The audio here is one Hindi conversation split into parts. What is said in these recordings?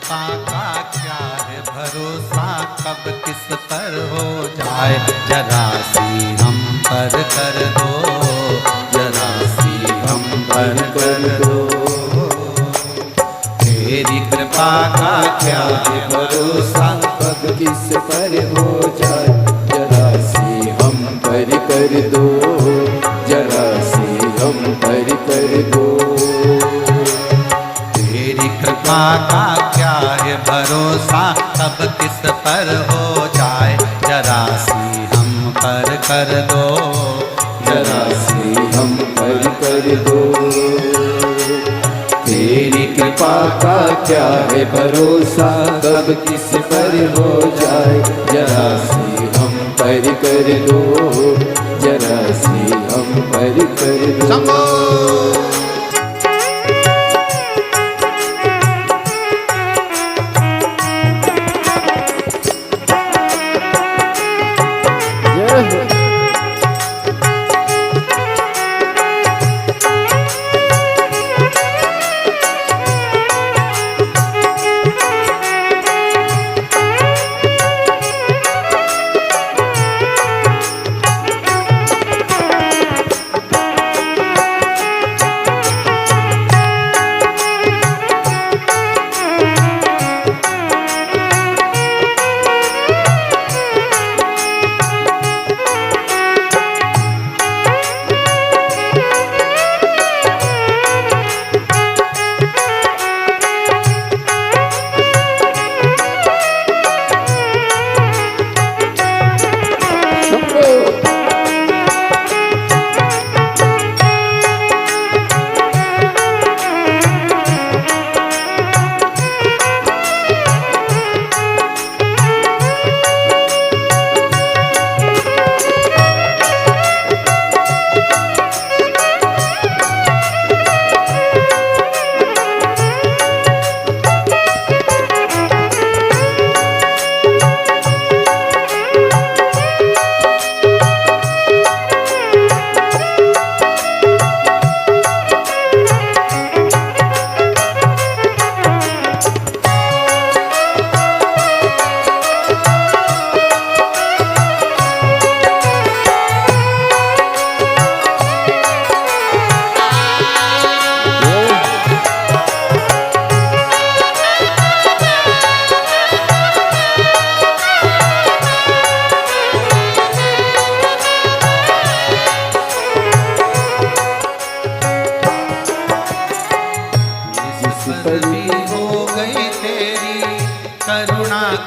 कृपा का क्या है भरोसा, कब किस पर हो जाए, जरा सी हम पर कर दो, जरा सी हम पर कर दो। तेरी कृपा का क्या है भरोसा, कब किस पर हो जाए, जरा सी हम पर कर दो, जरा सी हम पर कर दो। तेरी कृपा का क्या है भरोसा, कब किस पर हो जाए, जरा सी हम पर कर दो, जरा सी हम पर कर दो। तेरी कृपा का क्या है भरोसा, कब किस पर हो जाए, जरा सी हम पर कर दो, जरा सी हम पर कर दो।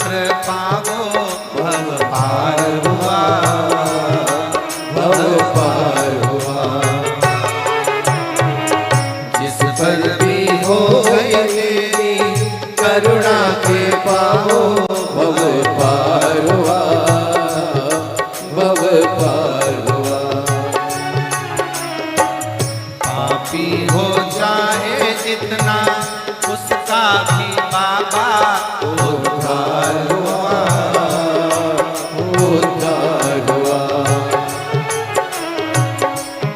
कृपा वो भव पार हुआ, भव पार हुआ। जिस पर भी हो गई तेरी करुणा के पाओ, भव पार हुआ, भव पार हुआ। पापी हो चाहे जितना उसका भी बाबा उद्धार हुआ, उद्धार हुआ।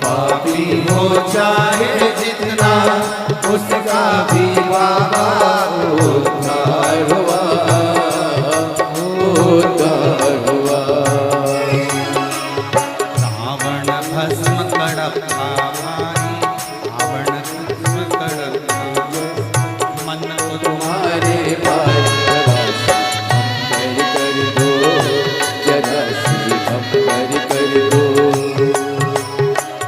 पापी हो चाहे जितना उसका भी बाबा उद्धार हुआ, उद्धार हुआ। रावण भस्म कड़प्पा भाई, रावण भस्म कड़प्पा, मन को तुम्हारे पास जरा सी हम पर कर दो।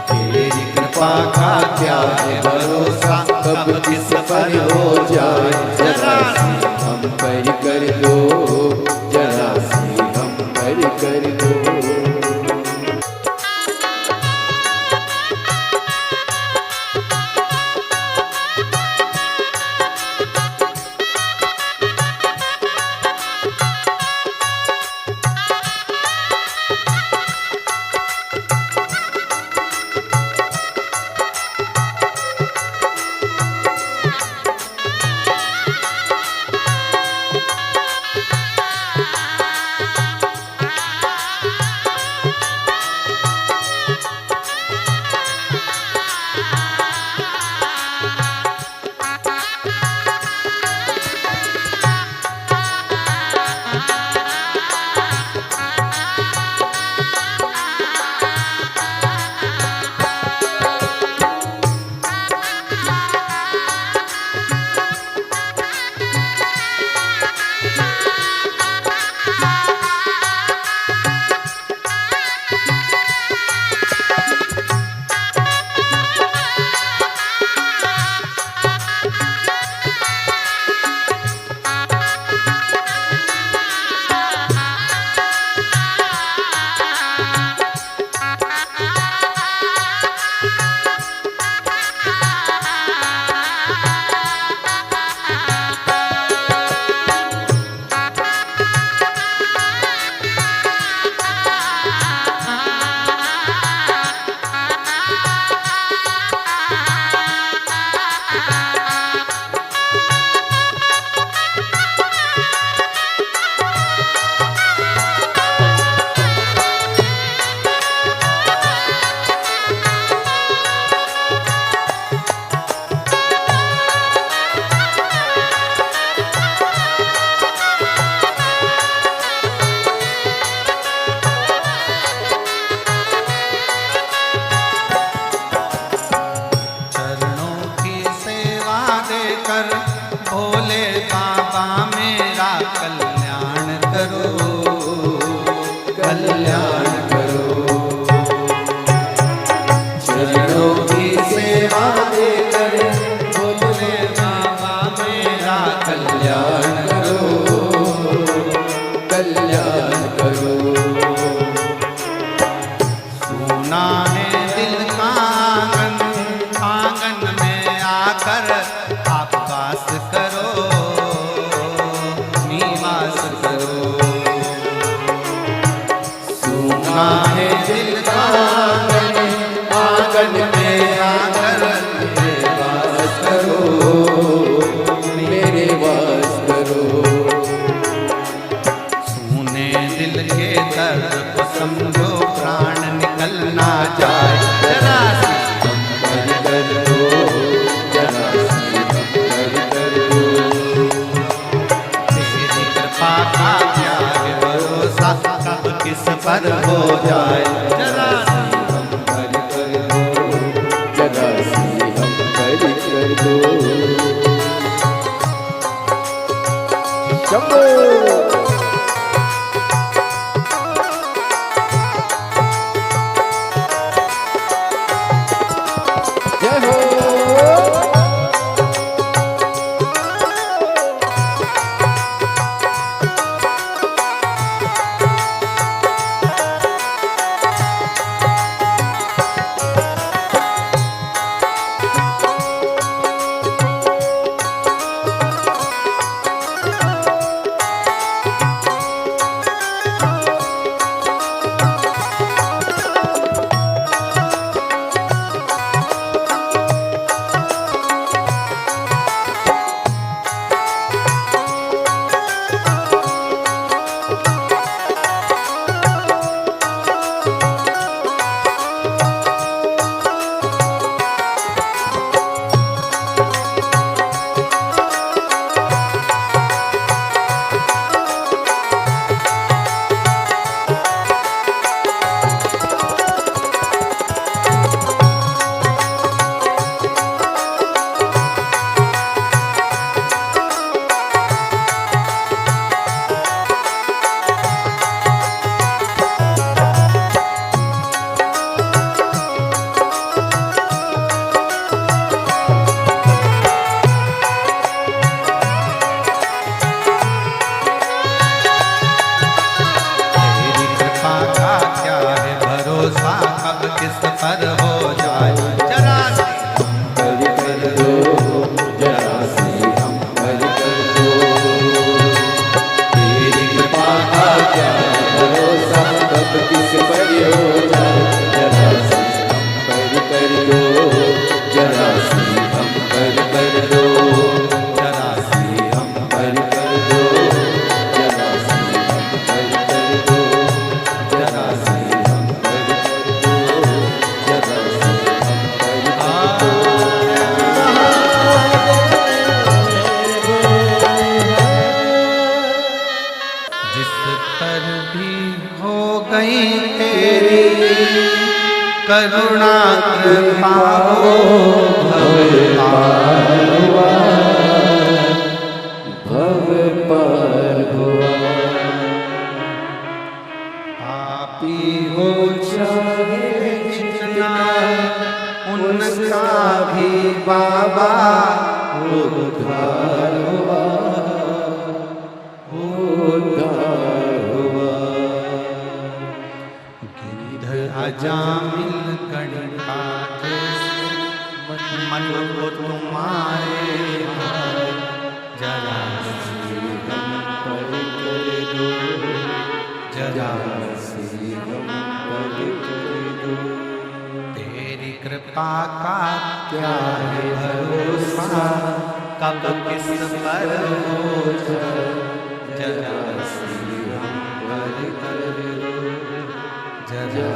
तेरी कृपा का क्या है भरोसा, कब किस पर हो जाए, जरा सी हम पर कर दो, जरा सी हम पर कर दो। भोले बाबा मेरा कल्याण करो, कल्याण करो। चरणों की सेवा देकर भोले बाबा मेरा कल्याण करो, कल्याण करो। सुना है दिल का आंगन, आंगन में आकर आप वास करो, निवास करो। सुना है दिल का आंगन, आंगन में आकर वास करो, मेरे वास करो। सुने दिल के दर्द को समझो, प्राण निकल ना जाए। जरा सी हम कर दो, जरा सी हम कर दो। तेरी कृपा का क्या है भरोसा, कब किस पर हो जाए। जरा सी हम कर दो, जरा सी हम कर दो। शंभो। जय हो। तेरी कृपा का क्या है भरोसा, कब किस पर हो जाए। जरा सी कर दो, जरा सी हम कर दो। तेरी कृपा का क्या भरोसा, कब किस पर हो जाए। जरा सी हम कर दो, जरा सी हम कर दो। जरा सी हम कर दो, जरा सी हम कर दो। जरा सी हम कर दो, जरा सी हम कर दो। जिस पर भी हो गई तेरी करुणा कृपा हो भव पार हुआ। आप ही हो चाहे जितना, उनका भी बाबा उद्धार हुआ, उद्धार हुआ। गिरधर अजामिल गणिका मन को तुम्हारे जरा सी हम पर कर दो, जरा सी हम पर कर दो। तेरी कृपा का क्या है भरोसा, कब किस पर हो जाए। जरा सी हम पर कर दो, जरा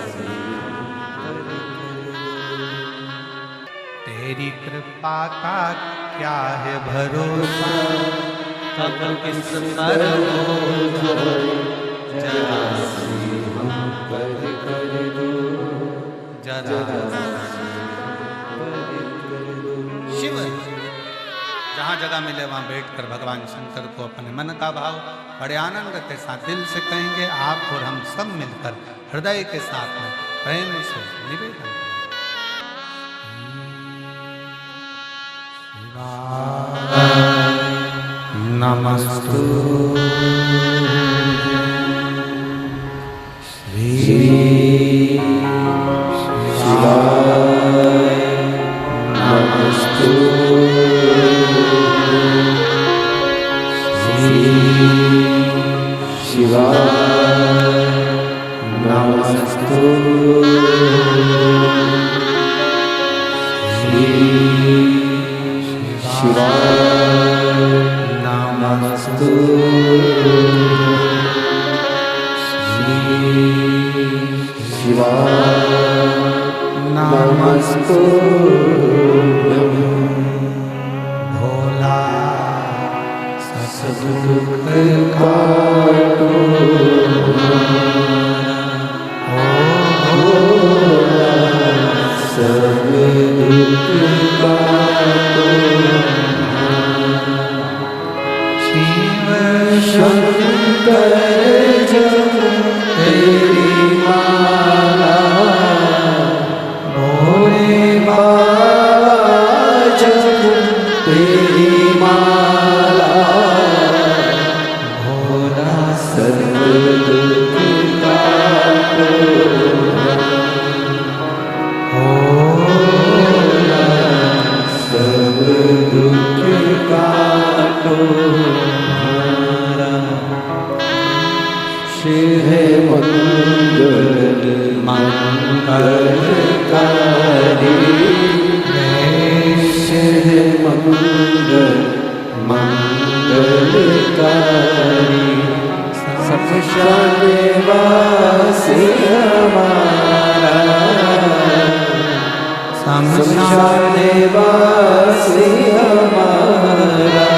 सी हम पर कर दो। तेरी कृपा का क्या है भरोसा, कब किस पर हो जाए। जरा सी हम पर कर दो, जरा सी हम पर कर दो। शिव जहाँ जगह मिले वहाँ बैठकर भगवान शंकर को अपने मन का भाव बड़े आनंद के साथ दिल से कहेंगे। आप और हम सब मिलकर हृदय के साथ में प्रेम से निवेदन करें। नमस्तु श्री शिवाय नमस्तु श्री शिवाय नमस्तु श्री शिवाय नमस्तु श्री शिवाय नमस्तु भोला सब दुख काटो भोला सब दुख काटो शिव शंकर जब तेरी माला भोले बाबा जब तेरी माला भोला सर्व दुख काटो भोला सब दुख काटो शिव मंगल मंगलकारी शिव मंगल मंगलकारी शमशान वासी हमारा शमशान वासी हमारा